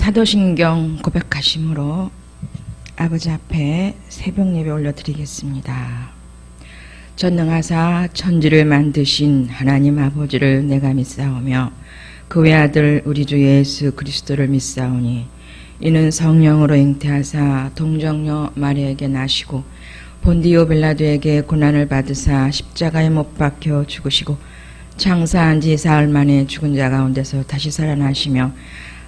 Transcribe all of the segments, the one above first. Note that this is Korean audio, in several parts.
사도신경 고백하심으로 아버지 앞에 새벽 예배 올려드리겠습니다. 전능하사 천지를 만드신 하나님 아버지를 내가 믿사오며 그 외아들 우리 주 예수 그리스도를 믿사오니 이는 성령으로 잉태하사 동정녀 마리아에게 나시고 본디오 빌라도에게 고난을 받으사 십자가에 못 박혀 죽으시고 장사한 지 사흘 만에 죽은 자 가운데서 다시 살아나시며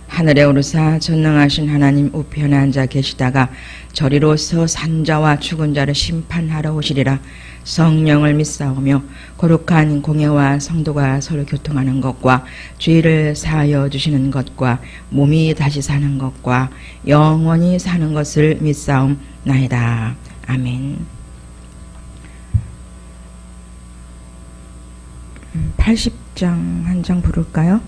하늘에 오르사 전능하신 하나님 우편에 앉아 계시다가 저리로서 산자와 죽은 자를 심판하러 오시리라. 성령을 믿사오며 거룩한 공예와 성도가 서로 교통하는 것과 죄를 사하여 주시는 것과 몸이 다시 사는 것과 영원히 사는 것을 믿사옵나이다. 아멘. 80장 한 장 부를까요?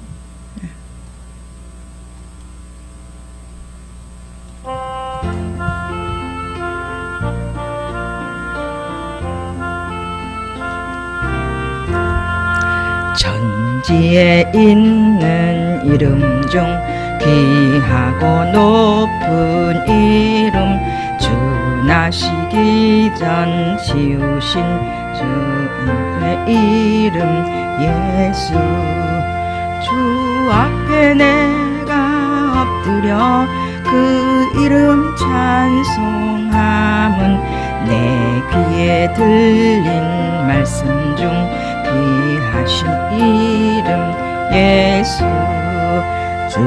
천지에 있는 이름 중 귀하고 높은 이름, 주 나시기 전 지으신 주의 이름 예수. 주 앞에 내가 엎드려 그 이름 찬송함은 내 귀에 들린 말씀 중 귀하신 이름 예수. 주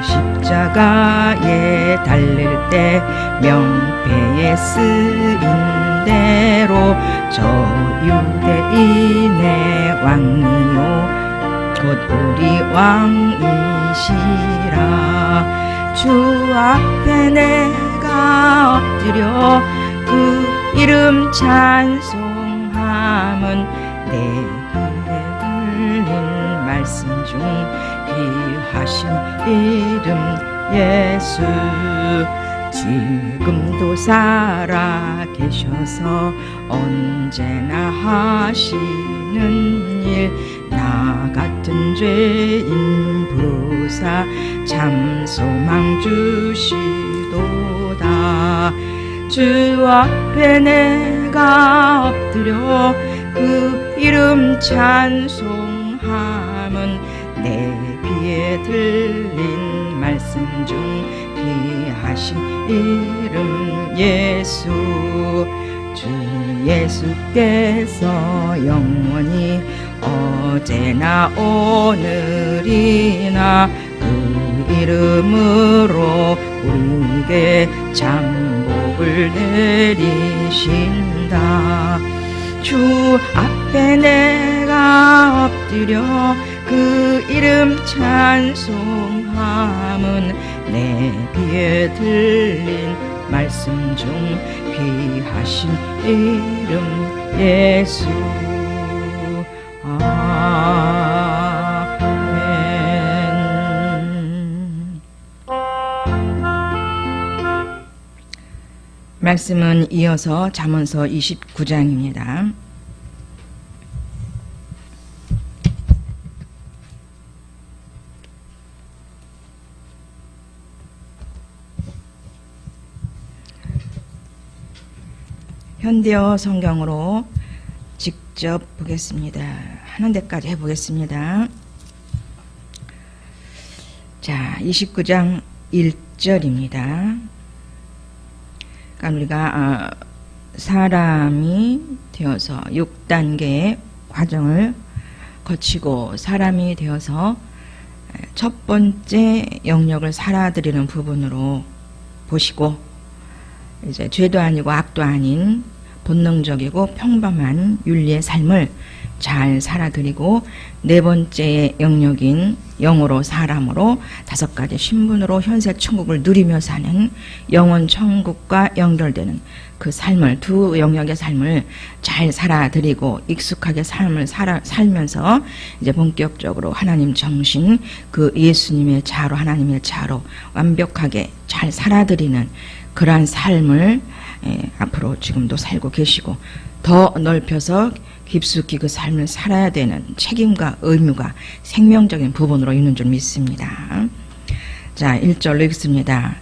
십자가에 달릴 때 명패에 쓰인 대로 저 유대인의 왕이요 곧 우리 왕이시라. 주 앞에 내가 엎드려 그 이름 찬송함은 내 귀에 들린 말씀 중 귀하신 이름 예수. 지금도 살아 계셔서 언제나 하시는 일, 나 같은 죄인 부르사 참 소망 주시도다. 주 앞에 내가 엎드려 그 이름 찬송함은 내 귀에 들린 말씀 중 귀하신 이름 예수. 주 예수께서 영원히 어제나 오늘이나 그 이름으로 우리에게 참복을 내리신다. 주 앞에 내가 엎드려 그 이름 찬송함은 내 귀에 들린 말씀 중 귀하신 이름 예수. 아멘. 말씀은 이어서 잠언서 29장입니다. 현대어 성경으로 직접 보겠습니다. 하는 데까지 해보겠습니다. 자, 29장 1절입니다. 그러니까 우리가 사람이 되어서 6단계의 과정을 거치고 사람이 되어서 첫 번째 영역을 살아드리는 부분으로 보시고, 이제 죄도 아니고 악도 아닌 본능적이고 평범한 윤리의 삶을 잘 살아드리고, 네 번째 영역인 영으로 사람으로 5가지 신분으로 현세 천국을 누리며 사는 영원 천국과 연결되는 그 삶을, 두 영역의 삶을 잘 살아드리고 익숙하게 삶을 살면서 이제 본격적으로 하나님 정신, 그 예수님의 자로, 하나님의 자로 완벽하게 잘 살아드리는 그러한 삶을 앞으로 지금도 살고 계시고, 더 넓혀서 깊숙이 그 삶을 살아야 되는 책임과 의무가 생명적인 부분으로 있는 줄 믿습니다. 자, 1절로 읽습니다.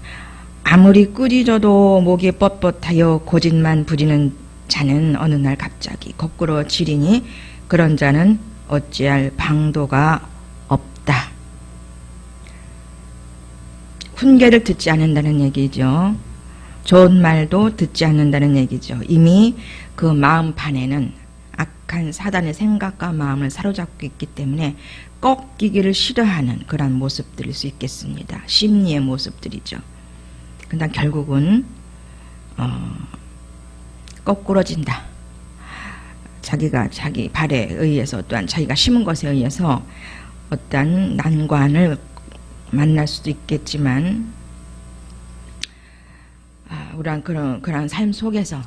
아무리 꾸짖어도 목이 뻣뻣하여 고집만 부리는 자는 어느 날 갑자기 거꾸로 지리니 그런 자는 어찌할 방도가 없다. 훈계를 듣지 않는다는 얘기죠. 좋은 말도 듣지 않는다는 얘기죠. 이미 그 마음판에는 악한 사단의 생각과 마음을 사로잡고 있기 때문에 꺾이기를 싫어하는 그런 모습들일 수 있겠습니다. 심리의 모습들이죠. 근데 결국은 거꾸러진다. 자기가 자기 발에 의해서 또한 자기가 심은 것에 의해서 어떠한 난관을 만날 수도 있겠지만 우리한 그런 삶 속에서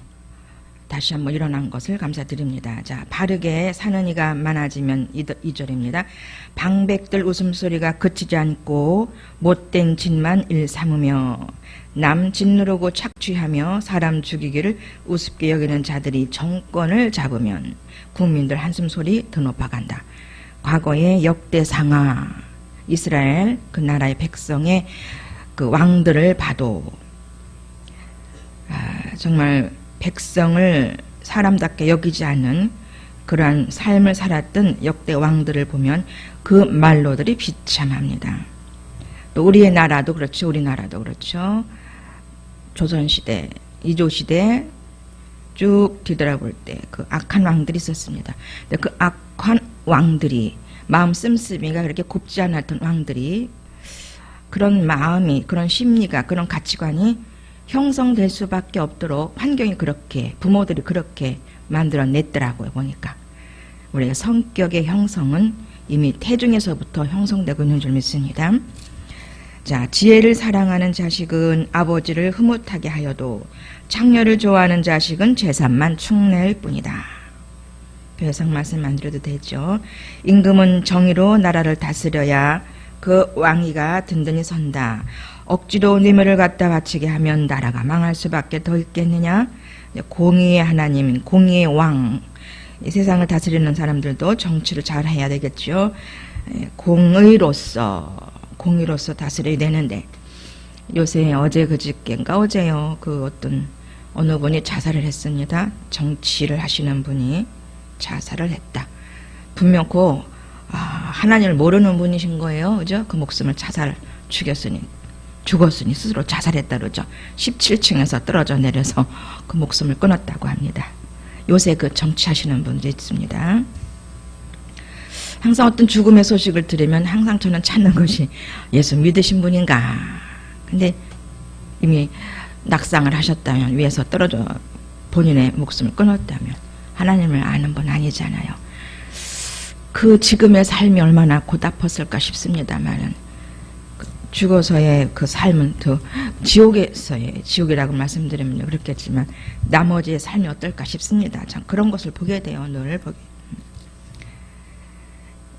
다시 한번 일어난 것을 감사드립니다. 자, 바르게 사는 이가 많아지면 2절입니다. 방백들 웃음소리가 그치지 않고 못된 짓만 일삼으며 남 짓누르고 착취하며 사람 죽이기를 우습게 여기는 자들이 정권을 잡으면 국민들 한숨소리 더 높아간다. 과거의 역대상하 이스라엘 그 나라의 백성의 그 왕들을 봐도 정말 백성을 사람답게 여기지 않는 그러한 삶을 살았던 역대 왕들을 보면 그 말로들이 비참합니다. 또 우리의 나라도 그렇죠. 우리나라도 그렇죠. 조선시대, 이조시대 쭉 뒤돌아볼 때 그 악한 왕들이 있었습니다. 근데 그 악한 왕들이 마음 씀씀이가 그렇게 곱지 않았던 왕들이 그런 마음이, 그런 심리가, 그런 가치관이 형성될 수밖에 없도록 환경이 그렇게, 부모들이 그렇게 만들어냈더라고요. 보니까 우리의 성격의 형성은 이미 태중에서부터 형성되고 있는 줄 믿습니다. 자, 지혜를 사랑하는 자식은 아버지를 흐뭇하게 하여도 창녀를 좋아하는 자식은 재산만 축내일 뿐이다. 더 이상 말씀 안 드려도 되죠. 임금은 정의로 나라를 다스려야 그 왕위가 든든히 선다. 억지로 뇌물을 갖다 바치게 하면 나라가 망할 수밖에 더 있겠느냐. 공의의 하나님, 공의의 왕, 이 세상을 다스리는 사람들도 정치를 잘 해야 되겠죠. 공의로서 다스려야 되는데 요새 어제 그저께인가 어제요. 그 어느 분이 자살을 했습니다. 정치를 하시는 분이 자살을 했다. 분명 하나님을 모르는 분이신 거예요. 그죠? 그 목숨을 죽었으니 스스로 자살했다 그러죠. 17층에서 떨어져 내려서 그 목숨을 끊었다고 합니다. 요새 그 정치하시는 분들이 있습니다. 항상 어떤 죽음의 소식을 들으면 항상 저는 찾는 것이 예수 믿으신 분인가. 근데 이미 낙상을 하셨다면, 위에서 떨어져 본인의 목숨을 끊었다면 하나님을 아는 분 아니잖아요. 그 지금의 삶이 얼마나 고달팠을까 싶습니다만은 죽어서의 그 삶은 더 지옥이라고 말씀드리면 그렇겠지만 나머지의 삶이 어떨까 싶습니다. 참 그런 것을 보게 돼요. 늘 보게.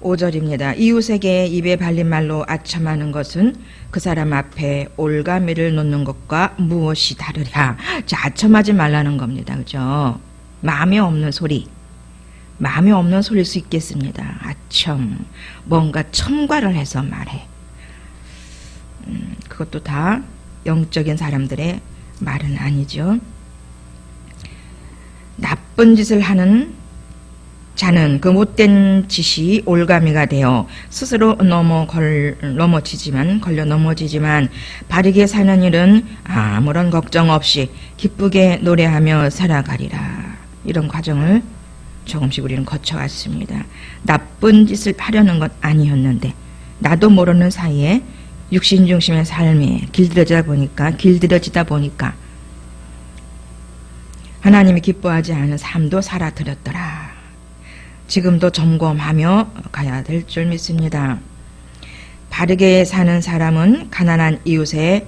5절입니다. 이웃에게 입에 발린 말로 아첨하는 것은 그 사람 앞에 올가미를 놓는 것과 무엇이 다르랴. 자, 아첨하지 말라는 겁니다. 그죠? 마음에 없는 소리일 수 있겠습니다. 아첨, 뭔가 첨가를 해서 말해. 그것도 다 영적인 사람들의 말은 아니죠. 나쁜 짓을 하는 자는 그 못된 짓이 올가미가 되어 스스로 걸려 넘어지지만 바르게 사는 일은 아무런 걱정 없이 기쁘게 노래하며 살아가리라. 이런 과정을 조금씩 우리는 거쳐왔습니다. 나쁜 짓을 하려는 건 아니었는데 나도 모르는 사이에 육신 중심의 삶에 길들여지다 보니까 하나님이 기뻐하지 않은 삶도 살아들였더라. 지금도 점검하며 가야 될 줄 믿습니다. 바르게 사는 사람은 가난한 이웃의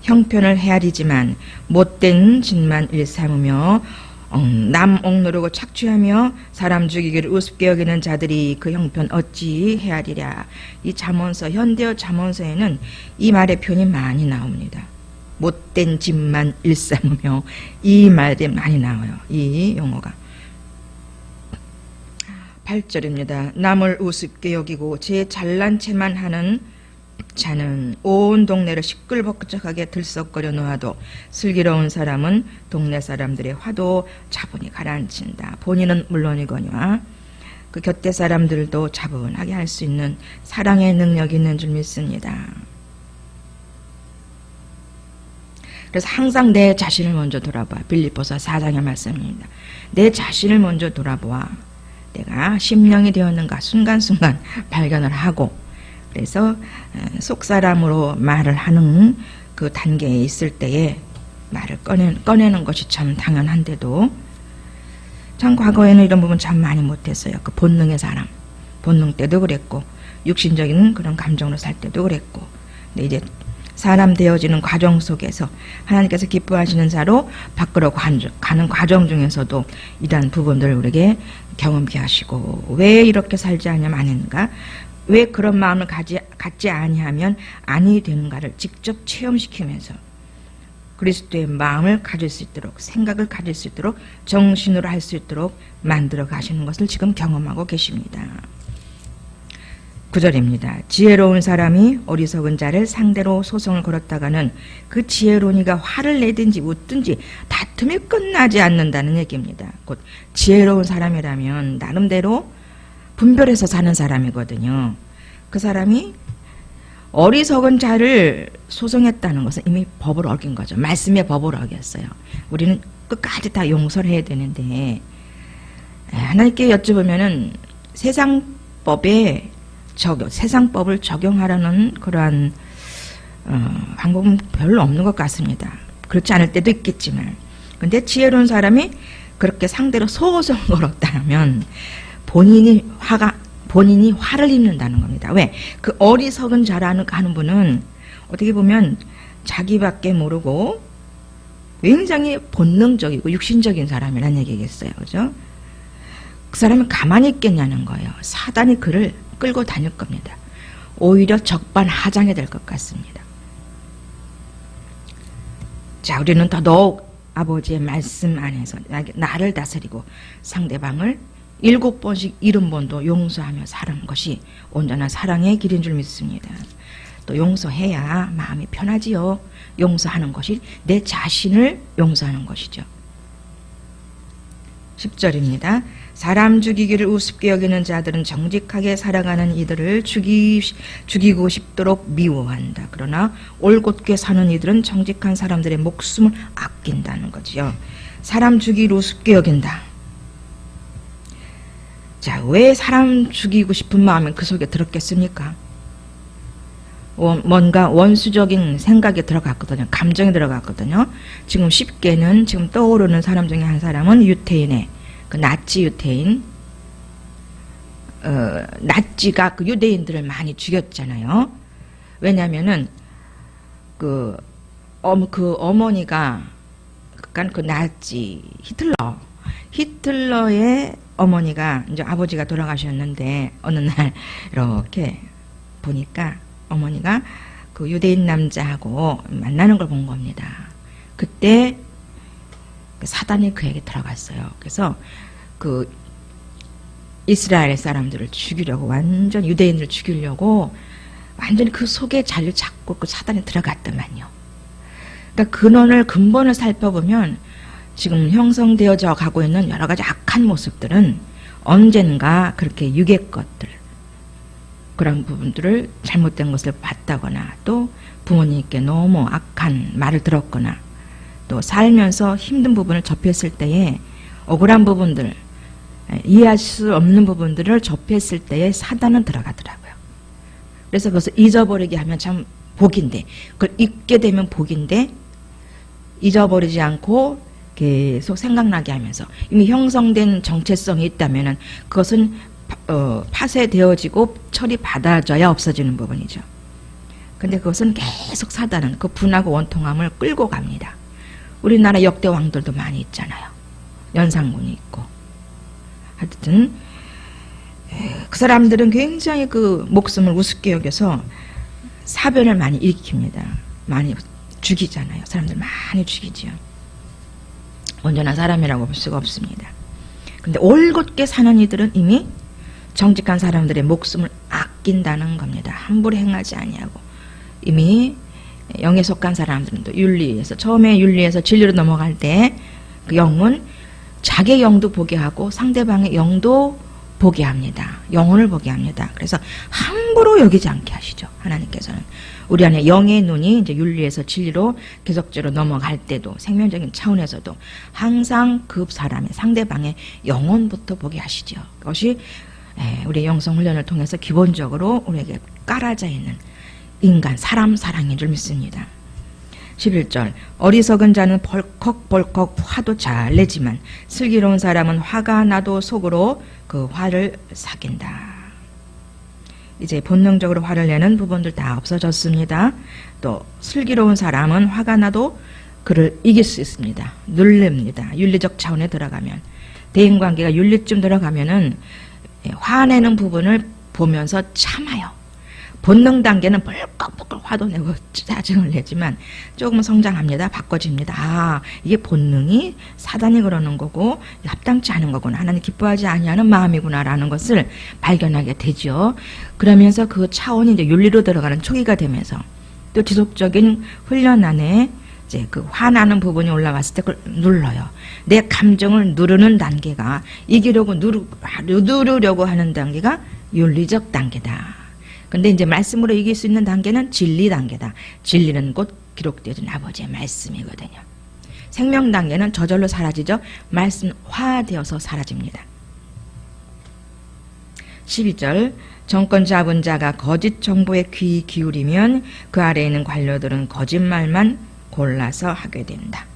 형편을 헤아리지만 못된 짓만 일삼으며 남 억누르고 착취하며 사람 죽이기를 우습게 여기는 자들이 그 형편 어찌 헤아리랴. 이 잠언서, 현대어 잠언서에는 이 말의 표현이 많이 나옵니다. 못된 짓만 일삼으며 이 말이 많이 나와요. 이 용어가. 8절입니다. 남을 우습게 여기고 제 잘난 체만 하는 자는 온 동네를 시끌벅적하게 들썩거려 놓아도 슬기로운 사람은 동네 사람들의 화도 차분히 가라앉힌다. 본인은 물론이거니와 그 곁에 사람들도 차분하게 할 수 있는 사랑의 능력이 있는 줄 믿습니다. 그래서 항상 내 자신을 먼저 돌아봐. 빌립보서 4장의 말씀입니다. 내 자신을 먼저 돌아보아 내가 심령이 되었는가 순간순간 발견을 하고, 그래서 속사람으로 말을 하는 그 단계에 있을 때에 말을 꺼내는 것이 참 당연한데도 참 과거에는 이런 부분 참 많이 못했어요. 그 본능의 사람, 본능 때도 그랬고 육신적인 그런 감정으로 살 때도 그랬고, 근데 이제 사람 되어지는 과정 속에서 하나님께서 기뻐하시는 자로 밖으로 가는 과정 중에서도 이러한 부분들을 우리에게 경험케 하시고, 왜 이렇게 살지 않으면 아닌가, 왜 그런 마음을 갖지 아니하면 아니 되는가를 직접 체험시키면서 그리스도의 마음을 가질 수 있도록, 생각을 가질 수 있도록, 정신으로 할 수 있도록 만들어 가시는 것을 지금 경험하고 계십니다. 9절입니다. 지혜로운 사람이 어리석은 자를 상대로 소송을 걸었다가는 그 지혜로우니가 화를 내든지 웃든지 다툼이 끝나지 않는다는 얘기입니다. 곧 지혜로운 사람이라면 나름대로 분별해서 사는 사람이거든요. 그 사람이 어리석은 자를 소송했다는 것은 이미 법을 어긴 거죠. 말씀의 법을 어겼어요. 우리는 끝까지 다 용서를 해야 되는데, 하나님께 여쭤보면은 세상법을 적용하라는 그러한 방법은 별로 없는 것 같습니다. 그렇지 않을 때도 있겠지만, 근데 지혜로운 사람이 그렇게 상대로 소송을 걸었다면 본인이 화를 입는다는 겁니다. 왜? 그 어리석은 자라는 하는 분은 어떻게 보면 자기밖에 모르고 굉장히 본능적이고 육신적인 사람이라는 얘기겠어요. 그죠? 그 사람은 가만히 있겠냐는 거예요. 사단이 그를 끌고 다닐 겁니다. 오히려 적반하장이 될 것 같습니다. 자, 우리는 더더욱 아버지의 말씀 안에서 나를 다스리고 상대방을 7번씩 70번도 용서하며 사는 것이 온전한 사랑의 길인 줄 믿습니다. 또 용서해야 마음이 편하지요. 용서하는 것이 내 자신을 용서하는 것이죠. 10절입니다. 사람 죽이기를 우습게 여기는 자들은 정직하게 살아가는 이들을 죽이고 싶도록 미워한다. 그러나 올곧게 사는 이들은 정직한 사람들의 목숨을 아낀다는 거지요. 사람 죽이기를 우습게 여긴다. 자, 왜 사람 죽이고 싶은 마음이 그 속에 들었겠습니까? 뭔가 원수적인 생각이 들어갔거든요. 감정이 들어갔거든요. 지금 쉽게는 지금 떠오르는 사람 중에 한 사람은 유태인의 그 나치 유태인, 나치가 그 유대인들을 많이 죽였잖아요. 왜냐면은 그 어머니가 그 나치 히틀러의 어머니가 이제 아버지가 돌아가셨는데 어느 날 이렇게 보니까 어머니가 그 유대인 남자하고 만나는 걸 본 겁니다. 그때 사단이 그에게 들어갔어요. 그래서 그 이스라엘 사람들을 죽이려고, 완전 유대인을 죽이려고 완전히 그 속에 자리를 잡고 그 사단이 들어갔더만요. 그러니까 근본을 살펴보면 지금 형성되어져 가고 있는 여러 가지 악한 모습들은 언젠가 그렇게 유괴 것들, 그런 부분들을 잘못된 것을 봤다거나, 또 부모님께 너무 악한 말을 들었거나, 또 살면서 힘든 부분을 접했을 때에 억울한 부분들, 이해할 수 없는 부분들을 접했을 때에 사단은 들어가더라고요. 그래서 그것을 잊어버리게 하면 참 복인데, 그걸 잊게 되면 복인데, 잊어버리지 않고 계속 생각나게 하면서 이미 형성된 정체성이 있다면은 그것은 파쇄되어지고 처리받아져야 없어지는 부분이죠. 근데 그것은 계속 사단은 그 분하고 원통함을 끌고 갑니다. 우리나라 역대 왕들도 많이 있잖아요. 연산군이 있고. 하여튼 그 사람들은 굉장히 그 목숨을 우습게 여겨서 사변을 많이 일으킵니다. 많이 죽이잖아요. 사람들 많이 죽이지요. 온전한 사람이라고 볼 수가 없습니다. 근데 올곧게 사는 이들은 이미 정직한 사람들의 목숨을 아낀다는 겁니다. 함부로 행하지 아니하고 이미 영에 속한 사람들은 윤리에서 처음에 윤리에서 진리로 넘어갈 때 그 영은 자기 영도 보게 하고 상대방의 영도 보게 합니다. 영혼을 보게 합니다. 그래서 함부로 여기지 않게 하시죠. 하나님께서는 우리 안에 영의 눈이 이제 윤리에서 진리로 계속적으로 넘어갈 때도 생명적인 차원에서도 항상 그 사람의 상대방의 영혼부터 보게 하시죠. 그것이 우리의 영성 훈련을 통해서 기본적으로 우리에게 깔아져 있는 인간, 사람 사랑인 줄 믿습니다. 11절 어리석은 자는 벌컥벌컥 화도 잘 내지만 슬기로운 사람은 화가 나도 속으로 그 화를 삭힌다. 이제 본능적으로 화를 내는 부분들 다 없어졌습니다. 또 슬기로운 사람은 화가 나도 그를 이길 수 있습니다. 눌립니다. 윤리적 차원에 들어가면 대인관계가 윤리쯤 들어가면은 화내는 부분을 보면서 참아요. 본능 단계는 벌컥벌컥 화도 내고 짜증을 내지만 조금 성장합니다. 바꿔집니다. 아, 이게 본능이 사단이 그러는 거고 합당치 않은 거구나. 하나님 기뻐하지 아니하는 마음이구나라는 것을 발견하게 되죠. 그러면서 그 차원이 이제 윤리로 들어가는 초기가 되면서 또 지속적인 훈련 안에 이제 그 화나는 부분이 올라왔을 때 그걸 눌러요. 내 감정을 누르는 단계가 이기려고 누르려고 하는 단계가 윤리적 단계다. 근데 이제 말씀으로 이길 수 있는 단계는 진리 단계다. 진리는 곧 기록되어진 아버지의 말씀이거든요. 생명 단계는 저절로 사라지죠. 말씀화되어서 사라집니다. 12절 정권 잡은 자가 거짓 정보에 귀 기울이면 그 아래에 있는 관료들은 거짓말만 골라서 하게 된다.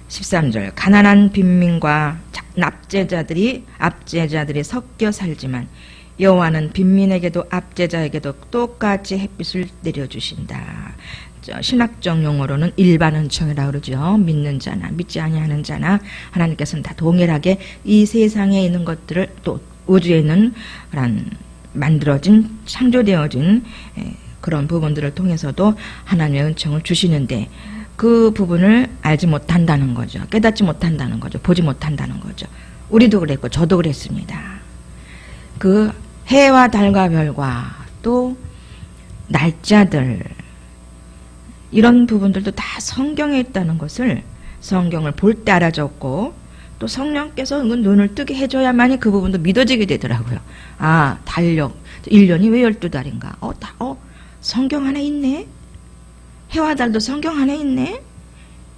13절 가난한 빈민과 압제자들이 섞여 살지만 여호와는 빈민에게도 압제자에게도 똑같이 햇빛을 내려주신다. 신학적 용어로는 일반 은총이라고 그러죠. 믿는 자나 믿지 아니하는 자나 하나님께서는 다 동일하게 이 세상에 있는 것들을 또 우주에 있는 그런 만들어진 창조되어진 그런 부분들을 통해서도 하나님의 은총을 주시는데 그 부분을 알지 못한다는 거죠. 깨닫지 못한다는 거죠. 보지 못한다는 거죠. 우리도 그랬고 저도 그랬습니다. 그 해와 달과 별과 또 날짜들 이런 부분들도 다 성경에 있다는 것을 성경을 볼 때 알아줬고 또 성령께서 눈을 뜨게 해줘야만이 그 부분도 믿어지게 되더라고요. 아, 달력 1년이 왜 12달인가? 성경 안에 있네? 해와 달도 성경 안에 있네?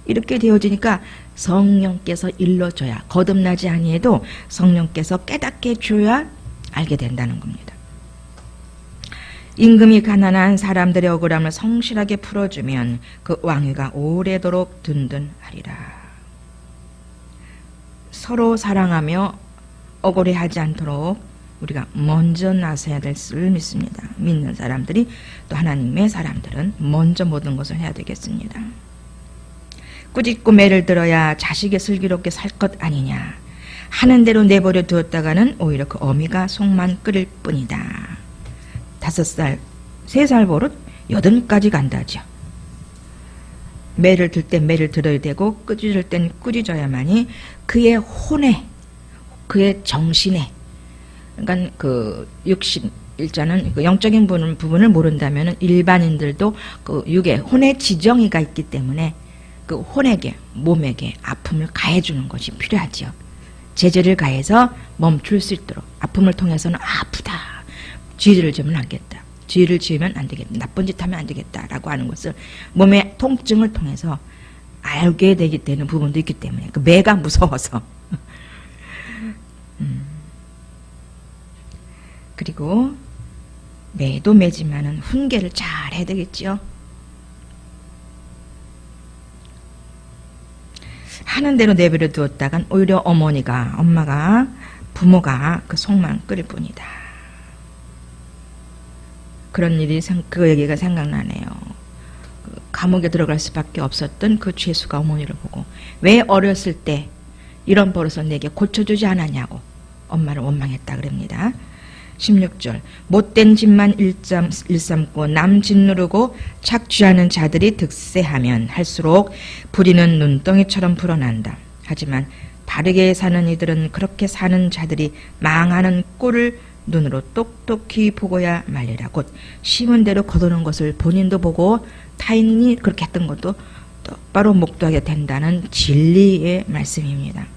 이렇게 되어지니까 성령께서 일러줘야 거듭나지 아니해도 성령께서 깨닫게 해줘야 알게 된다는 겁니다. 임금이 가난한 사람들의 억울함을 성실하게 풀어주면 그 왕위가 오래도록 든든하리라. 서로 사랑하며 억울해하지 않도록 우리가 먼저 나서야 될 것을 믿습니다. 믿는 사람들이 또 하나님의 사람들은 먼저 모든 것을 해야 되겠습니다. 꾸짖고 매를 들어야 자식이 슬기롭게 살 것 아니냐. 하는 대로 내버려 두었다가는 오히려 그 어미가 속만 끓일 뿐이다. 5살, 3살 버릇 8까지 간다죠. 매를 들 땐 매를 들어야 되고 꾸짖을 땐 꾸짖어야만이 그의 혼에, 그의 정신에, 그러니까 그 육신 일자는 그 영적인 부분을 모른다면 일반인들도 그 육의 혼의 지정의가 있기 때문에 그 혼에게, 몸에게 아픔을 가해주는 것이 필요하지요. 제재를 가해서 멈출 수 있도록 아픔을 통해서는 아프다. 죄를 지으면 안 되겠다. 죄를 지으면 안 되겠다. 나쁜 짓 하면 안 되겠다라고 하는 것을 몸의 통증을 통해서 알게 되는 부분도 있기 때문에 그 매가 무서워서 그리고 매도 매지만은 훈계를 잘 해야 되겠지요. 하는 대로 내버려 두었다간 오히려 엄마가 부모가 그 속만 끓일 뿐이다. 그런 일이 그 얘기가 생각나네요. 그 감옥에 들어갈 수밖에 없었던 그 죄수가 어머니를 보고 왜 어렸을 때 이런 버릇을 내게 고쳐주지 않았냐고 엄마를 원망했다 그럽니다. 16절 못된 짓만 일삼고 남 짓누르고 착취하는 자들이 득세하면 할수록 부리는 눈덩이처럼 불어난다. 하지만 바르게 사는 이들은 그렇게 사는 자들이 망하는 꼴을 눈으로 똑똑히 보고야 말리라. 곧 심은 대로 거두는 것을 본인도 보고 타인이 그렇게 했던 것도 똑바로 목도하게 된다는 진리의 말씀입니다.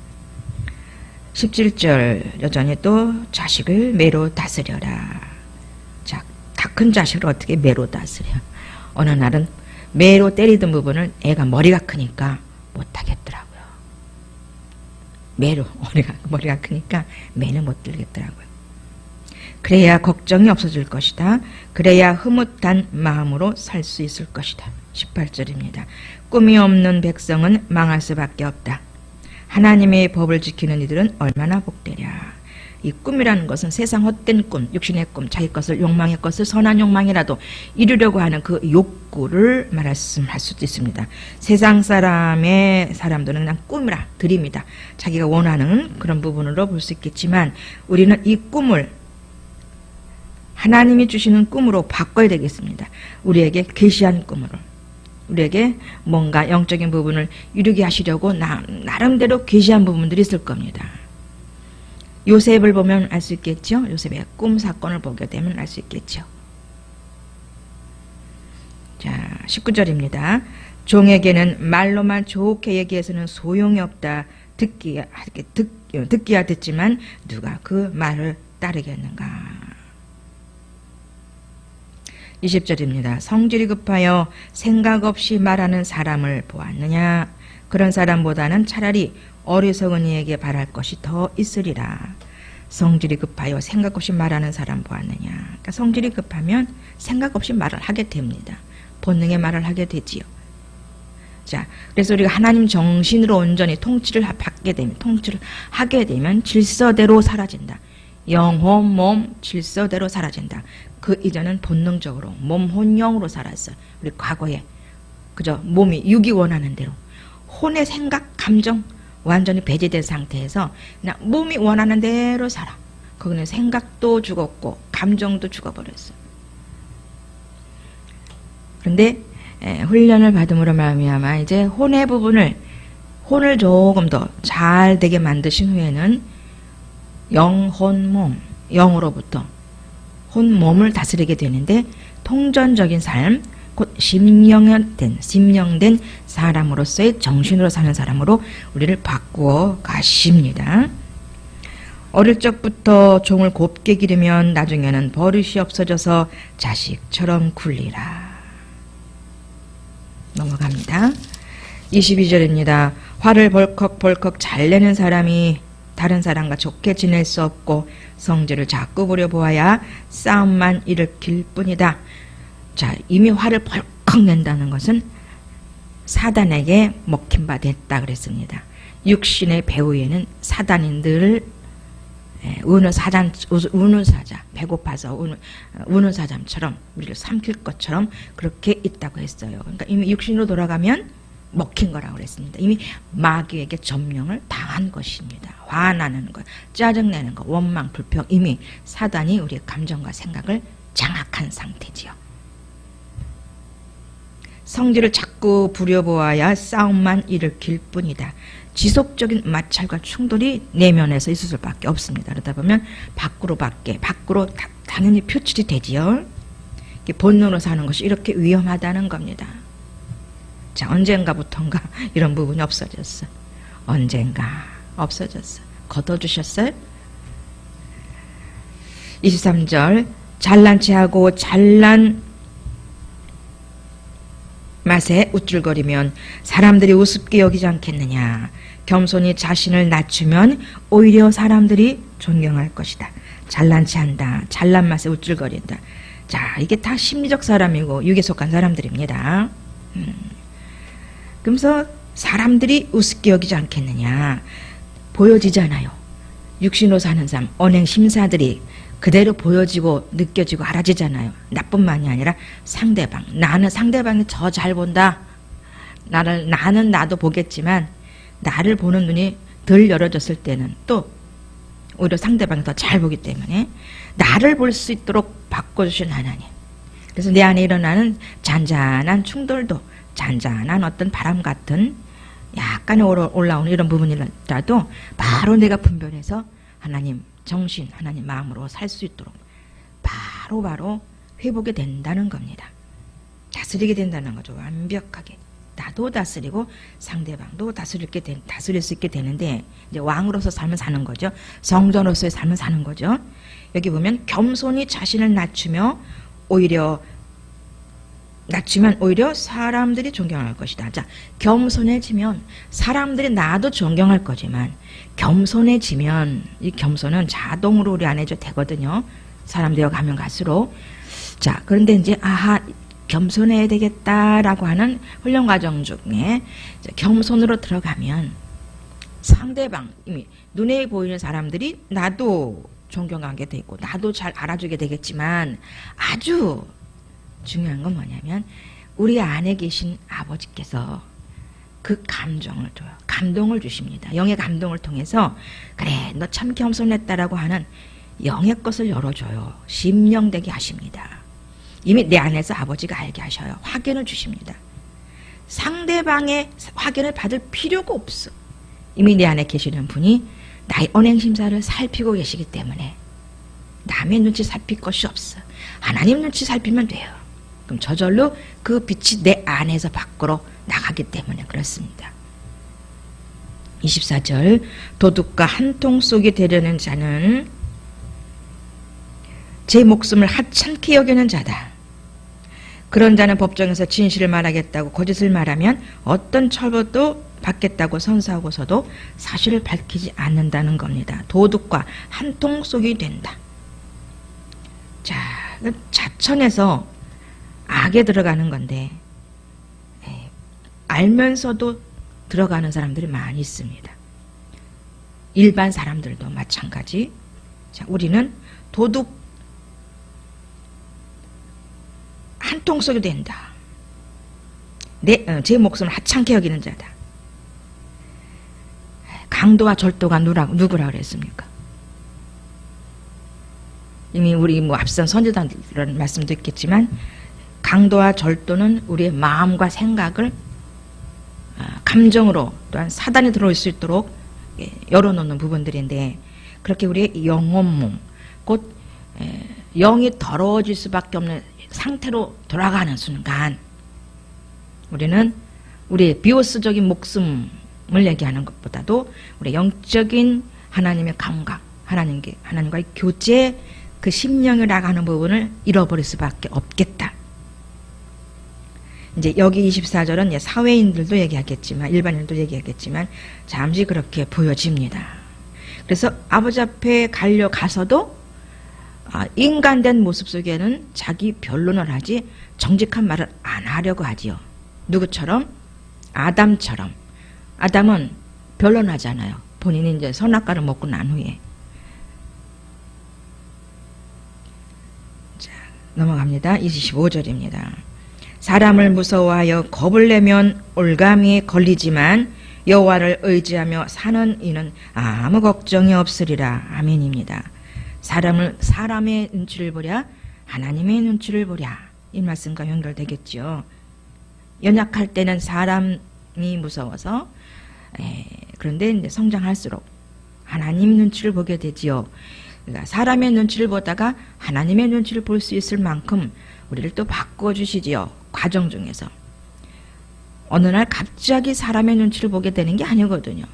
17절 여전히 또 자식을 매로 다스려라. 자, 다 큰 자식을 어떻게 매로 다스려? 어느 날은 매로 때리던 부분을 애가 머리가 크니까 못하겠더라고요. 매로 머리가 크니까 매는 못 들겠더라고요. 그래야 걱정이 없어질 것이다. 그래야 흐뭇한 마음으로 살 수 있을 것이다. 18절입니다. 꿈이 없는 백성은 망할 수밖에 없다. 하나님의 법을 지키는 이들은 얼마나 복되랴. 이 꿈이라는 것은 세상 헛된 꿈, 육신의 꿈, 자기 것을 욕망의 것을 선한 욕망이라도 이루려고 하는 그 욕구를 말씀할 수도 있습니다. 세상 사람들은 그냥 꿈이라 드림이다. 자기가 원하는 그런 부분으로 볼 수 있겠지만 우리는 이 꿈을 하나님이 주시는 꿈으로 바꿔야 되겠습니다. 우리에게 계시한 꿈으로. 우리에게 뭔가 영적인 부분을 이루게 하시려고 나름대로 계시한 부분들이 있을 겁니다. 요셉을 보면 알 수 있겠죠. 요셉의 꿈 사건을 보게 되면 알 수 있겠죠. 자, 19절입니다. 종에게는 말로만 좋게 얘기해서는 소용이 없다. 듣기야 듣지만 누가 그 말을 따르겠는가. 20절입니다. 성질이 급하여 생각 없이 말하는 사람을 보았느냐. 그런 사람보다는 차라리 어리석은 이에게 바랄 것이 더 있으리라. 성질이 급하여 생각 없이 말하는 사람 보았느냐. 그러니까 성질이 급하면 생각 없이 말을 하게 됩니다. 본능의 말을 하게 되지요. 자, 그래서 우리가 하나님 정신으로 온전히 통치를 하게 되면 질서대로 사라진다. 영혼, 몸, 질서대로 사라진다. 그 이전은 본능적으로 몸, 혼, 영으로 살았어요. 우리 과거에 그저 몸이 육이 원하는 대로 혼의 생각, 감정 완전히 배제된 상태에서 그냥 몸이 원하는 대로 살아. 거기는 생각도 죽었고 감정도 죽어버렸어. 그런데 훈련을 받음으로 말미암아 이제 혼의 부분을 혼을 조금 더 잘 되게 만드신 후에는 영, 혼, 몸, 영으로부터 혼, 몸을 다스리게 되는데 통전적인 삶, 곧 심령된 사람으로서의 정신으로 사는 사람으로 우리를 바꾸어 가십니다. 어릴 적부터 종을 곱게 기르면 나중에는 버릇이 없어져서 자식처럼 굴리라. 넘어갑니다. 22절입니다. 화를 벌컥벌컥 잘 내는 사람이 다른 사람과 좋게 지낼 수 없고 성질을 자꾸 부려보아야 싸움만 일으킬 뿐이다. 자, 이미 화를 벌컥 낸다는 것은 사단에게 먹힌 바 됐다 그랬습니다. 육신의 배후에는 사단이 늘 우는 사자, 배고파서 우는 사자처럼 우리를 삼킬 것처럼 그렇게 있다고 했어요. 그러니까 이미 육신으로 돌아가면 먹힌 거라고 그랬습니다. 이미 마귀에게 점령을 당한 것입니다. 화나는 것, 짜증내는 것, 원망, 불평, 이미 사단이 우리의 감정과 생각을 장악한 상태지요. 성질을 자꾸 부려보아야 싸움만 일으킬 뿐이다. 지속적인 마찰과 충돌이 내면에서 있을 수밖에 없습니다. 그러다 보면 밖으로 당연히 표출이 되지요. 본능으로 사는 것이 이렇게 위험하다는 겁니다. 자, 언젠가부턴가 이런 부분이 없어졌어. 언젠가 없어졌어. 걷어주셨어요? 23절 잘난 체하고 잘난 맛에 우쭐거리면 사람들이 우습게 여기지 않겠느냐. 겸손히 자신을 낮추면 오히려 사람들이 존경할 것이다. 잘난 체한다. 잘난 맛에 우쭐거린다. 자, 이게 다 심리적 사람이고 육에 속한 사람들입니다. 그러면서 사람들이 우습게 여기지 않겠느냐. 보여지잖아요. 육신으로 사는 삶, 언행 심사들이 그대로 보여지고 느껴지고 알아지잖아요. 나뿐만이 아니라 상대방. 나는 상대방이 저 잘 본다. 나는 나도 보겠지만 나를 보는 눈이 덜 열어졌을 때는 또 오히려 상대방이 더 잘 보기 때문에 나를 볼 수 있도록 바꿔주신 하나님. 그래서 내 안에 일어나는 잔잔한 충돌도 잔잔한 어떤 바람 같은 약간의 올라오는 이런 부분이라도 바로 내가 분별해서 하나님 정신, 하나님 마음으로 살 수 있도록 바로바로 회복이 된다는 겁니다. 다스리게 된다는 거죠. 완벽하게. 나도 다스리고 상대방도 다스릴 수 있게 되는데, 이제 왕으로서 삶을 사는 거죠. 성전으로서의 삶을 사는 거죠. 여기 보면 겸손히 자신을 낮추면 오히려 사람들이 존경할 것이다. 자, 겸손해지면 사람들이 나도 존경할 거지만, 겸손해지면 이 겸손은 자동으로 우리 안에 되거든요. 사람 되어 가면 갈수록. 자, 그런데 이제 겸손해야 되겠다라고 하는 훈련 과정 중에 겸손으로 들어가면 상대방, 이미 눈에 보이는 사람들이 나도 존경하게 되고 나도 잘 알아주게 되겠지만, 아주 중요한 건 뭐냐면 우리 안에 계신 아버지께서 그 감정을 줘요. 감동을 주십니다. 영의 감동을 통해서 그래 너 참 겸손했다라고 하는 영의 것을 열어줘요. 심령되게 하십니다. 이미 내 안에서 아버지가 알게 하셔요. 확인을 주십니다. 상대방의 확인을 받을 필요가 없어. 이미 내 안에 계시는 분이 나의 언행심사를 살피고 계시기 때문에 남의 눈치 살필 것이 없어. 하나님 눈치 살피면 돼요. 그럼 저절로 그 빛이 내 안에서 밖으로 나가기 때문에 그렇습니다. 24절 도둑과 한 통 속이 되려는 자는 제 목숨을 하찮게 여기는 자다. 그런 자는 법정에서 진실을 말하겠다고 거짓을 말하면 어떤 처벌도 받겠다고 선서하고서도 사실을 밝히지 않는다는 겁니다. 도둑과 한 통 속이 된다. 자, 자천에서 악에 들어가는 건데 알면서도 들어가는 사람들이 많이 있습니다. 일반 사람들도 마찬가지. 자, 우리는 도둑 한 통 속이 된다. 제 목숨을 하찮게 여기는 자다. 강도와 절도가 누구라 그랬습니까? 이미 우리 앞선 선지자들은 말씀도 있겠지만, 강도와 절도는 우리의 마음과 생각을 감정으로 또한 사단이 들어올 수 있도록 열어놓는 부분들인데, 그렇게 우리의 영혼몸, 곧 영이 더러워질 수밖에 없는 상태로 돌아가는 순간 우리는 우리의 비오스적인 목숨을 얘기하는 것보다도 우리 영적인 하나님의 감각, 하나님과의 교제, 그 심령이라고 하는 부분을 잃어버릴 수밖에 없겠다. 이제 여기 24절은 사회인들도 얘기하겠지만, 일반인도 얘기하겠지만 잠시 그렇게 보여집니다. 그래서 아버지 앞에 가서도 인간된 모습 속에는 자기 변론을 하지 정직한 말을 안 하려고 하지요. 누구처럼? 아담처럼. 아담은 변론하잖아요. 본인이 이제 선악과를 먹고 난 후에. 자, 넘어갑니다. 25절입니다. 사람을 무서워하여 겁을 내면 올감이 걸리지만 여호와를 의지하며 사는 이는 아무 걱정이 없으리라. 아멘입니다. 사람의 눈치를 보랴 하나님의 눈치를 보랴. 이 말씀과 연결되겠죠. 연약할 때는 사람이 무서워서, 그런데 이제 성장할수록 하나님 눈치를 보게 되지요. 그러니까 사람의 눈치를 보다가 하나님의 눈치를 볼 수 있을 만큼 우리를 또 바꿔주시지요. 과정 중에서. 어느 날 갑자기 사람의 눈치를 보게 되는 게 아니거든요.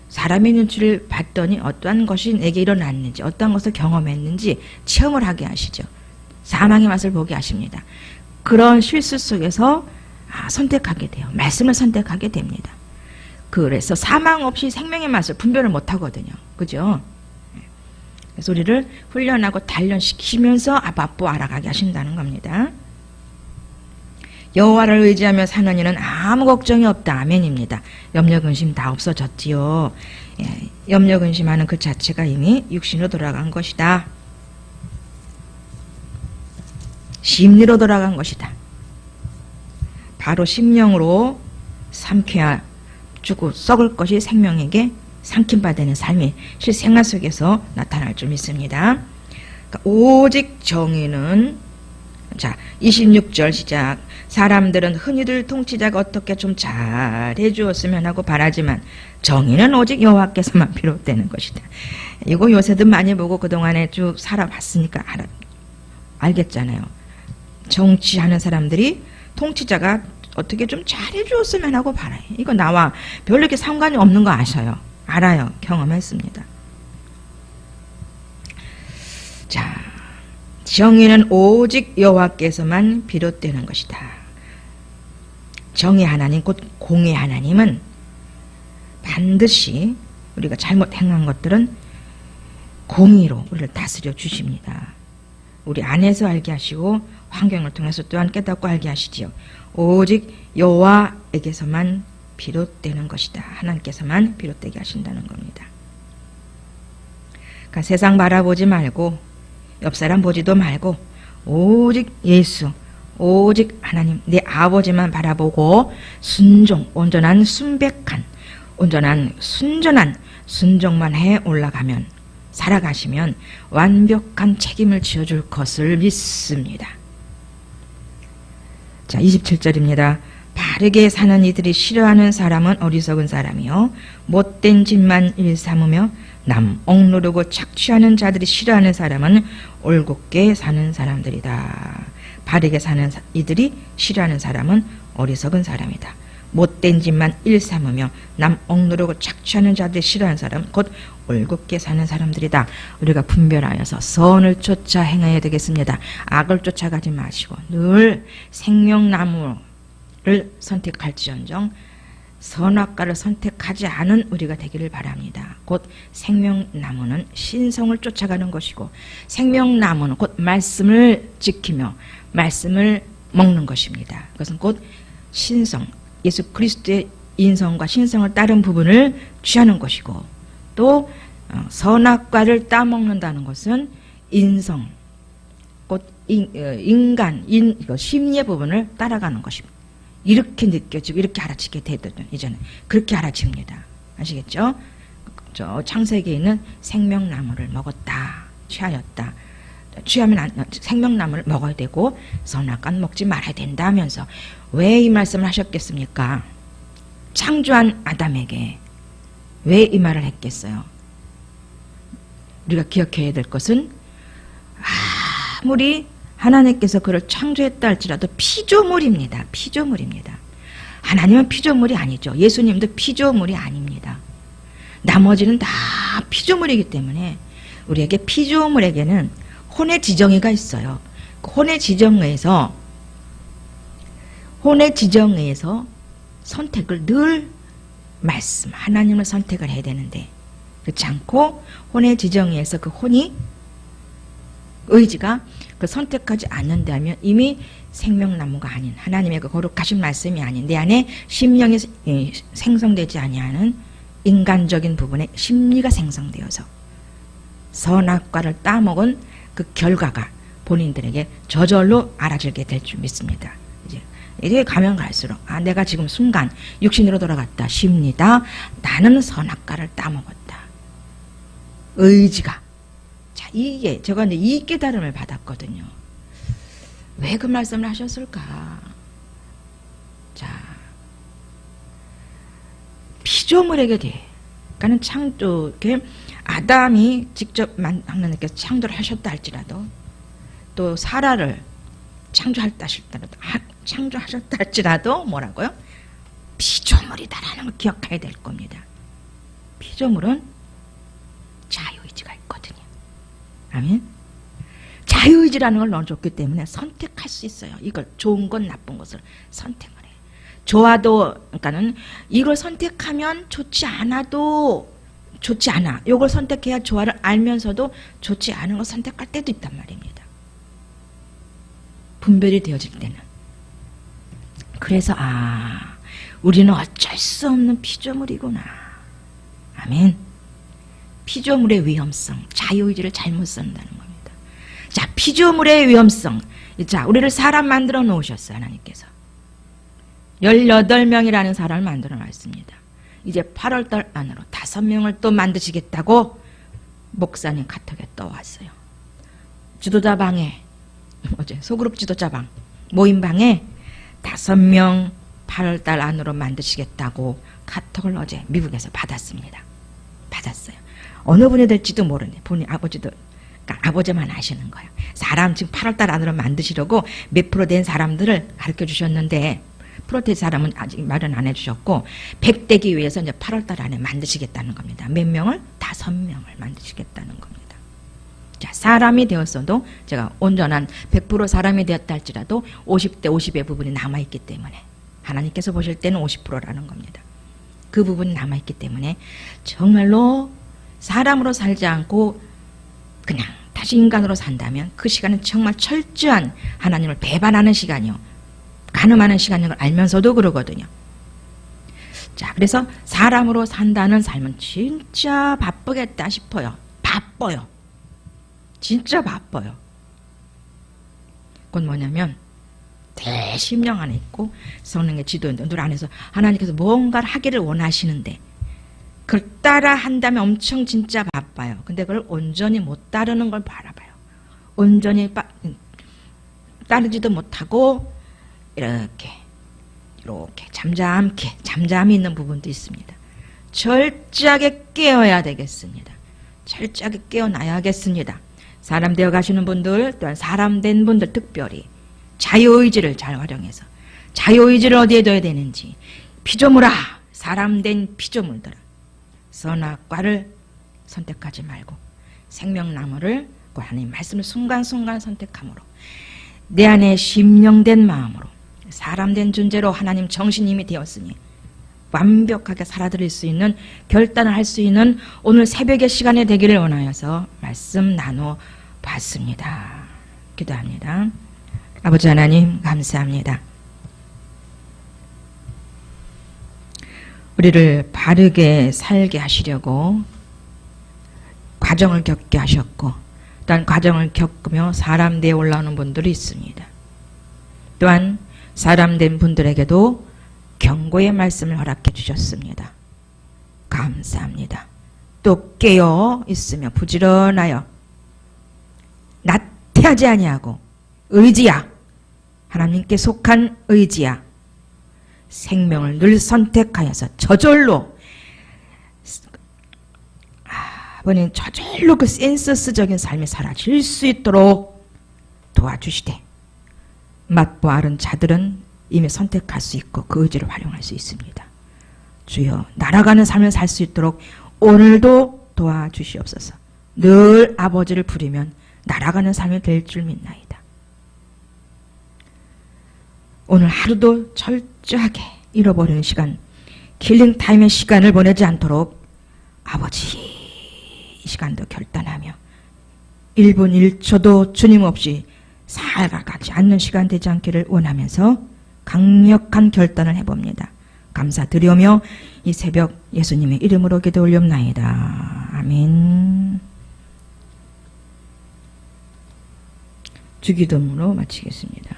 사람의 눈치를 봤더니 어떠한 것이 내게 일어났는지, 어떠한 것을 경험했는지 체험을 하게 하시죠. 사망의 맛을 보게 하십니다. 그런 실수 속에서 선택하게 돼요. 말씀을 선택하게 됩니다. 그래서 사망 없이 생명의 맛을 분별을 못하거든요. 그죠? 그래서 우리를 훈련하고 단련시키면서 앞으로 알아가게 하신다는 겁니다. 여호와를 의지하며 사는 이는 아무 걱정이 없다. 아멘입니다. 염려 근심 다 없어졌지요. 염려 근심하는 그 자체가 이미 육신으로 돌아간 것이다. 심리로 돌아간 것이다. 바로 심령으로 삼켜야 죽고 썩을 것이 생명에게 삼킴받는 삶이 실생활 속에서 나타날 줄 믿습니다. 그러니까 오직 정의는 자, 26절 시작. 사람들은 흔히들 통치자가 어떻게 좀 잘해 주었으면 하고 바라지만 정의는 오직 여호와께서만 비롯되는 것이다. 이거 요새도 많이 보고 그동안에 쭉 살아봤으니까 알겠잖아요. 정치하는 사람들이 통치자가 어떻게 좀 잘해 주었으면 하고 바라요. 이거 나와 별로 이렇게 상관이 없는 거 아셔요. 알아요. 경험했습니다. 자, 정의는 오직 여호와께서만 비롯되는 것이다. 정의 하나님, 곧 공의 하나님은 반드시 우리가 잘못 행한 것들은 공의로 우리를 다스려 주십니다. 우리 안에서 알게 하시고 환경을 통해서 또한 깨닫고 알게 하시지요. 오직 여호와에게서만 비롯되는 것이다. 하나님께서만 비롯되게 하신다는 겁니다. 그러니까 세상 바라보지 말고 옆 사람 보지도 말고 오직 예수, 오직 하나님, 내 아버지만 바라보고 순종, 온전한 순백한, 온전한 순전한 순종만 해 올라가면, 살아가시면 완벽한 책임을 지어줄 것을 믿습니다. 자, 27절입니다. 바르게 사는 이들이 싫어하는 사람은 어리석은 사람이요 못된 짓만 일삼으며 남 억누르고 착취하는 자들이 싫어하는 사람은 올곧게 사는 사람들이다. 바르게 사는 이들이 싫어하는 사람은 어리석은 사람이다. 못된 짓만 일삼으며 남 억누르고 착취하는 자들이 싫어하는 사람은 곧 올곧게 사는 사람들이다. 우리가 분별하여서 선을 쫓아 행해야 되겠습니다. 악을 쫓아가지 마시고 늘 생명나무를 선택할지언정 선악과를 선택하지 않은 우리가 되기를 바랍니다. 곧 생명나무는 신성을 쫓아가는 것이고 생명나무는 곧 말씀을 지키며 말씀을 먹는 것입니다. 그것은 곧 신성, 예수 그리스도의 인성과 신성을 따른 부분을 취하는 것이고 또 선악과를 따먹는다는 것은 인성, 곧 인간, 심리의 부분을 따라가는 것입니다. 이렇게 느껴지고 이렇게 알아치게 되던 이제는 그렇게 알아칩니다. 아시겠죠? 저 창세기에 있는 생명나무를 먹었다, 취하였다. 취하면 생명나무를 먹어야 되고 선악과는 먹지 말아야 된다 하면서 왜 이 말씀을 하셨겠습니까? 창조한 아담에게 왜 이 말을 했겠어요? 우리가 기억해야 될 것은 아무리 하나님께서 그를 창조했다 할지라도 피조물입니다. 피조물입니다. 하나님은 피조물이 아니죠. 예수님도 피조물이 아닙니다. 나머지는 다 피조물이기 때문에 우리에게 피조물에게는 혼의 지정의가 있어요. 혼의 지정의에서 선택을 늘 말씀, 하나님을 선택을 해야 되는데 그렇지 않고 혼의 지정의에서 그 혼이 의지가 그 선택하지 않는다면 이미 생명나무가 아닌 하나님의 그 거룩하신 말씀이 아닌 내 안에 심령이 생성되지 아니하는 인간적인 부분에 심리가 생성되어서 선악과를 따먹은 그 결과가 본인들에게 저절로 알아지게 될 줄 믿습니다. 이제 가면 갈수록 내가 지금 순간 육신으로 돌아갔다 쉽니다. 나는 선악과를 따먹었다. 의지가 이게 제가 이제 이 깨달음을 받았거든요. 왜 그 말씀을 하셨을까? 자, 피조물에게 대해, 그러니까는 창조게 아담이 직접 하나님께서 창조를 하셨다 할지라도 또 사라를 창조하셨다 할지라도 뭐라고요? 피조물이다라는 걸 기억해야 될 겁니다. 피조물은 자유의지가 있거든요. 아멘. 자유의지라는 걸 넣어줬기 때문에 선택할 수 있어요. 이걸 좋은 것 나쁜 것을 선택을 해요. 좋아도 그러니까는 이걸 선택하면 좋지 않아도 좋지 않아. 이걸 선택해야 좋아를 알면서도 좋지 않은 걸 선택할 때도 있단 말입니다. 분별이 되어질 때는. 그래서 우리는 어쩔 수 없는 피조물이구나. 아멘. 피조물의 위험성, 자유의지를 잘못 쓴다는 겁니다. 자, 피조물의 위험성. 자, 우리를 사람 만들어 놓으셨어요, 하나님께서. 18명이라는 사람을 만들어 놨습니다. 이제 8월달 안으로 5명을 또 만드시겠다고 목사님 카톡에 떠왔어요. 지도자 방에 어제 소그룹 지도자방 모임방에 5명 8월달 안으로 만드시겠다고 카톡을 어제 미국에서 받았습니다. 받았어요. 어느 분이 될지도 모르네. 본인 아버지도, 그러니까 아버지만 아시는 거예요. 사람 지금 8월달 안으로 만드시려고 몇 프로 된 사람들을 가르쳐 주셨는데 프로테스 사람은 아직 말은 안 해주셨고 100대기 위해서 이제 8월달 안에 만드시겠다는 겁니다. 몇 명을? 5명을 만드시겠다는 겁니다. 자, 사람이 되었어도 제가 온전한 100% 사람이 되었다 할지라도 50대 50의 부분이 남아있기 때문에 하나님께서 보실 때는 50%라는 겁니다. 그 부분이 남아있기 때문에 정말로 사람으로 살지 않고 그냥 다시 인간으로 산다면 그 시간은 정말 철저한 하나님을 배반하는 시간이요, 간음하는 시간인 걸 알면서도 그러거든요. 자, 그래서 사람으로 산다는 삶은 진짜 바쁘겠다 싶어요. 바빠요. 진짜 바빠요. 그건 뭐냐면 대심령 안에 있고 성령의 지도인데 눈 안에서 하나님께서 뭔가를 하기를 원하시는데 그걸 따라 한다면 엄청 진짜 바빠요. 근데 그걸 온전히 못 따르는 걸 바라봐요. 온전히 따르지도 못하고 이렇게 잠잠히 있는 부분도 있습니다. 철저하게 깨어야 되겠습니다. 철저하게 깨어나야겠습니다. 사람 되어 가시는 분들, 또한 사람 된 분들 특별히 자유의지를 잘 활용해서 자유의지를 어디에 둬야 되는지, 피조물아, 사람 된 피조물들아, 선악과를 선택하지 말고 생명나무를, 그 하나님 말씀을 순간순간 선택함으로 내 안에 심령된 마음으로 사람된 존재로 하나님 정신님이 되었으니 완벽하게 살아드릴 수 있는 결단을 할 수 있는 오늘 새벽의 시간이 되기를 원하여서 말씀 나눠봤습니다. 기도합니다. 아버지 하나님 감사합니다. 우리를 바르게 살게 하시려고 과정을 겪게 하셨고, 또한 과정을 겪으며 사람 되어 올라오는 분들이 있습니다. 또한 사람 된 분들에게도 경고의 말씀을 허락해 주셨습니다. 감사합니다. 또 깨어 있으며 부지런하여 나태하지 아니하고 의지야, 하나님께 속한 의지야, 생명을 늘 선택하여서 저절로, 아버님 저절로 그 센서스적인 삶이 사라질 수 있도록 도와주시되, 맛보 앓은 자들은 이미 선택할 수 있고 그 의지를 활용할 수 있습니다. 주여, 날아가는 삶을 살 수 있도록 오늘도 도와주시옵소서. 늘 아버지를 부리면 날아가는 삶이 될 줄 믿나이다. 오늘 하루도 철저하게 잃어버리는 시간, 킬링타임의 시간을 보내지 않도록 아버지 이 시간도 결단하며 1분 1초도 주님 없이 살아가지 않는 시간 되지 않기를 원하면서 강력한 결단을 해봅니다. 감사드리오며 이 새벽 예수님의 이름으로 기도 올렵나이다. 아멘. 주기도문으로 마치겠습니다.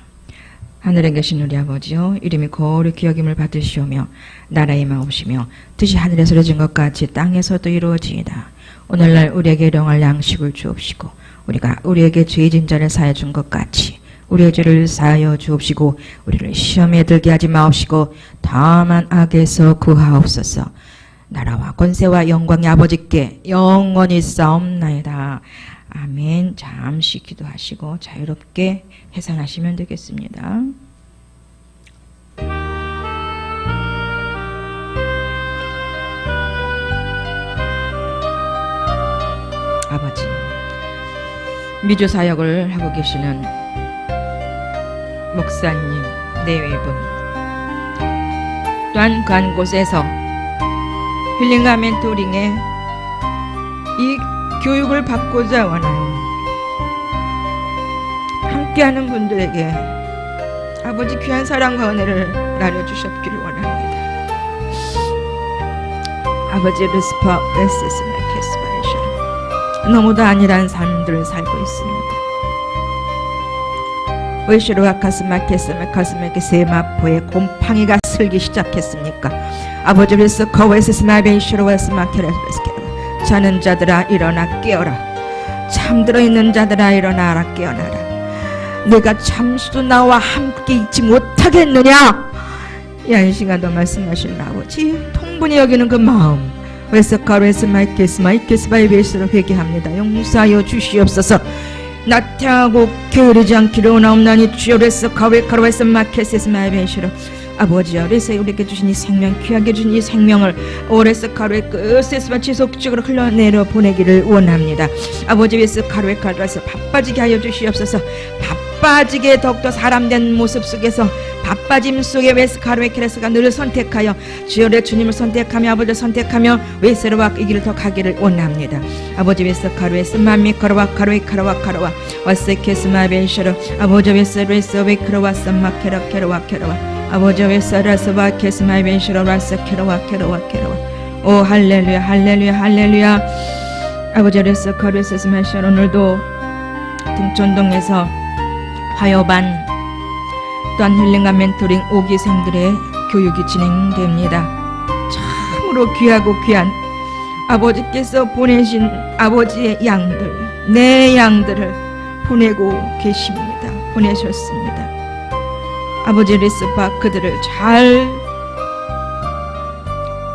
하늘에 계신 우리 아버지여, 이름이 거룩히 여김을 받으시오며 나라의 임하옵시며 뜻이 하늘에서 이루어진 것 같이 땅에서도 이루어지이다. 오늘날 우리에게 일용할 양식을 주옵시고 우리가 우리에게 죄진 자를 사하여 준 것 같이 우리의 죄를 사하여 주옵시고 우리를 시험에 들게 하지 마옵시고 다만 악에서 구하옵소서. 나라와 권세와 영광이 아버지께 영원히 싸움나이다. 아멘. 잠시 기도하시고 자유롭게 해산하시면 되겠습니다. 아버지, 미주 사역을 하고 계시는 목사님, 내외분, 또한 그 한 곳에서 힐링과 멘토링에 이 교육을 받고자 원하는 함께하는 분들에게 아버지 귀한 사랑과 은혜를 나눠주셨기를 원합니다. 아버지, 너무도 안일한 삶들을 살고 있습니다. 의시로와 가슴에 세마포에 곰팡이가 슬기 시작했습니까? 아버지, 그래서 자는 자들아 일어나 깨어라. 잠들어 있는 자들아 일어나라 깨어나라. 내가 잠시도 나와 함께 있지 못하겠느냐? 이 시간도 말씀하시는 아버지, 통분히 여기는 그 마음, 웨스카르에스 마이케스바의 베이스로 회개합니다. 용서하여 주시옵소서. 나태하고 게으르지 않기를 원하옵나니 주여. 웨스카르에스 마케스에스 마이 베이스로 아버지여, 레세 우리에게 주신 이 생명, 귀하게 주신 이 생명을 오레스카르의 끝에서 지속적으로 흘러내려 보내기를 원합니다. 아버지, 웨스카르의 가르에서 바빠지게 하여 주시옵소서. 바빠지게 더욱더 사람된 모습 속에서, 바빠짐 속에 웨스카르의 케레스가 늘 선택하여 주여의 주님을 선택하며 아버지를 선택하며 웨스로와 이 길을 더 가기를 원합니다. 아버지, 웨스카르에서 마미카르와 카르와 와세케스마 벤셔로 아버지, 웨스로에서 웨크로와 쌈마케라케로와 아버지, 웨스라스와 케스마 벤셔로 와세케로와 오 할렐루야 할렐루야 할렐루야. 아버지, 웨스카르에서 스마셔 오늘도 등촌동에서 화요반 또한 힐링과 멘토링 5기생들의 교육이 진행됩니다. 참으로 귀하고 귀한 아버지께서 보내신 아버지의 양들, 내 양들을 보내고 계십니다. 보내셨습니다. 아버지, 리스파 그들을 잘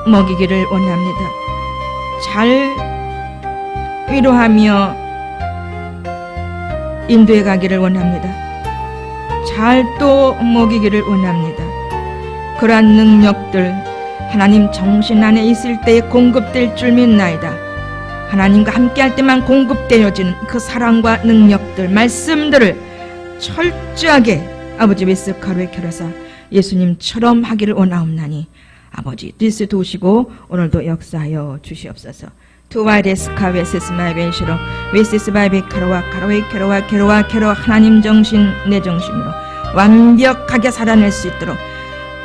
먹이기를 원합니다. 잘 위로하며 인도해 가기를 원합니다. 잘 또 먹이기를 원합니다. 그러한 능력들 하나님 정신 안에 있을 때에 공급될 줄 믿나이다. 하나님과 함께할 때만 공급되어지는 그 사랑과 능력들, 말씀들을 철저하게 아버지, 웨스카르에 켜려서 예수님처럼 하기를 원하옵나니 아버지, 뜻을 도우시고 오늘도 역사하여 주시옵소서. 투와레스카 웨세스마이 벤시로 웨세스바이베 카로와 하나님 정신 내 정신으로 완벽하게 살아낼 수 있도록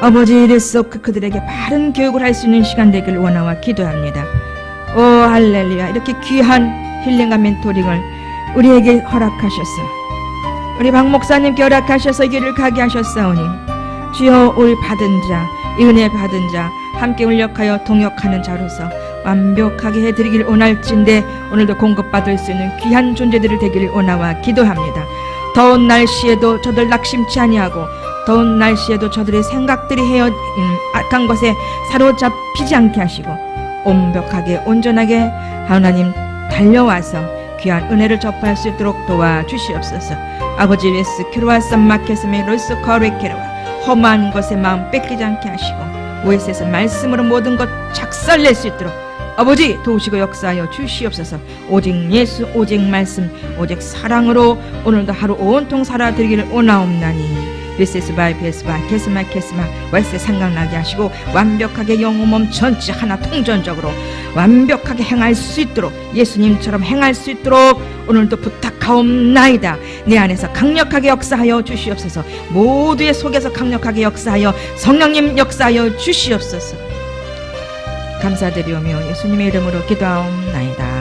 아버지, 이래서 그들에게 바른 교육을 할 수 있는 시간 되기를 원하와 기도합니다. 오 할렐루야. 이렇게 귀한 힐링과 멘토링을 우리에게 허락하셨어. 우리 박 목사님께 허락하셔서 이 길을 가게 하셨사오니 주여, 우리 받은 자, 이 은혜 받은 자 함께 울력하여 동역하는 자로서 완벽하게 해드리길 원할진대 오늘도 공급받을 수 있는 귀한 존재들을 되기를 원하와 기도합니다. 더운 날씨에도 저들 낙심치 아니하고 더운 날씨에도 저들의 생각들이 악한 것에 사로잡히지 않게 하시고 온벽하게 온전하게 하나님 달려와서 귀한 은혜를 접할 수 있도록 도와주시옵소서. 아버지, 웨스 키로와 쌈마케스메 로스 거레케로와 험한 것에 마음 뺏기지 않게 하시고 오에스에서 말씀으로 모든 것 작살낼 수 있도록 아버지 도우시고 역사하여 주시옵소서. 오직 예수, 오직 말씀, 오직 사랑으로 오늘도 하루 온통 살아드리기를 원하옵나니 리세스바이 베스바 케스마 왈세 생각나게 하시고 완벽하게 영혼 몸 전체 하나 통전적으로 완벽하게 행할 수 있도록 예수님처럼 행할 수 있도록 오늘도 부탁하옵나이다. 내 안에서 강력하게 역사하여 주시옵소서. 모두의 속에서 강력하게 역사하여 성령님 역사하여 주시옵소서. 감사드리오며 예수님의 이름으로 기도하옵나이다.